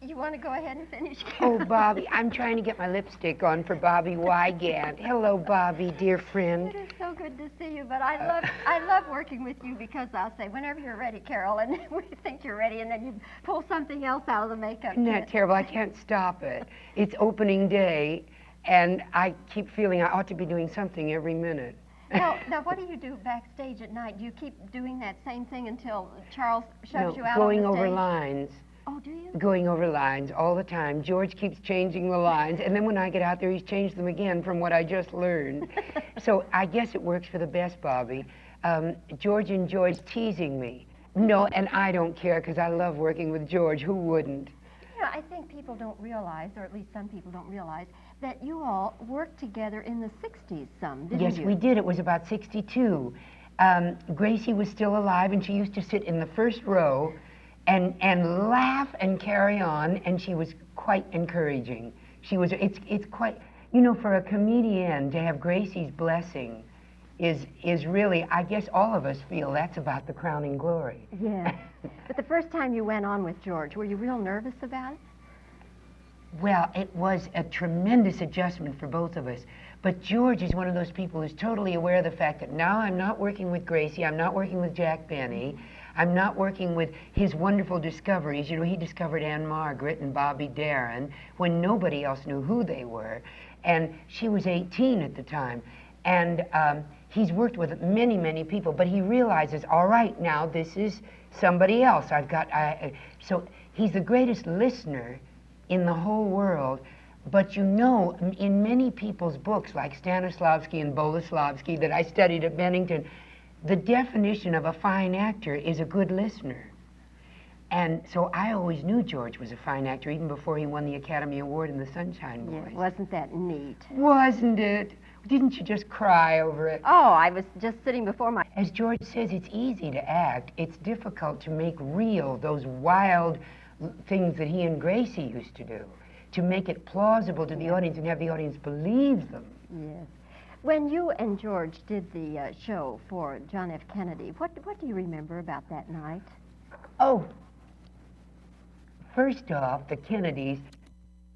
you want to go ahead and finish? Oh, Bobbie, I'm trying to get my lipstick on for Bobbie Wygant. Hello, Bobbie, dear friend. It is so good to see you, but I love working with you because I'll say, whenever you're ready, Carol, and we think you're ready, and then you pull something else out of the makeup Isn't that kit. terrible? I can't stop it. It's opening day, and I keep feeling I ought to be doing something every minute. Now, what do you do backstage at night? Do you keep doing that same thing until Charles shoves you out going on the over stage? lines. Oh, do you? Going over lines all the time. George keeps changing the lines, and then when I get out there, he's changed them again from what I just learned. So I guess it works for the best, Bobbie. George enjoys teasing me. No, and I don't care because I love working with George. Who wouldn't? You know, I think people don't realize, or at least some people don't realize, that you all worked together in the 60s some, didn't you? Yes, we did. It was about 62. Gracie was still alive, and she used to sit in the first row and laugh and carry on, and she was quite encouraging. It's quite, you know, for a comedian to have Gracie's blessing is really, I guess all of us feel that's about the crowning glory. Yeah. But the first time you went on with George, were you real nervous about it? Well, it was a tremendous adjustment for both of us. But George is one of those people who's totally aware of the fact that now I'm not working with Gracie, I'm not working with Jack Benny, I'm not working with his wonderful discoveries. You know, he discovered Anne Margaret and Bobby Darin when nobody else knew who they were. And she was 18 at the time. And he's worked with many, many people, but he realizes, all right, now this is somebody else. So he's the greatest listener in the whole world. But you know, in many people's books, like Stanislavski and Boleslavsky that I studied at Bennington, the definition of a fine actor is a good listener. And so I always knew George was a fine actor, even before he won the Academy Award in The Sunshine Boys. Yeah, wasn't that neat? Wasn't it? Didn't you just cry over it? Oh, I was just sitting before my... As George says, it's easy to act. It's difficult to make real those wild things that he and Gracie used to do, to make it plausible to the audience and have the audience believe them. Yes. When you and George did the show for John F. Kennedy, what do you remember about that night? Oh, first off, the Kennedys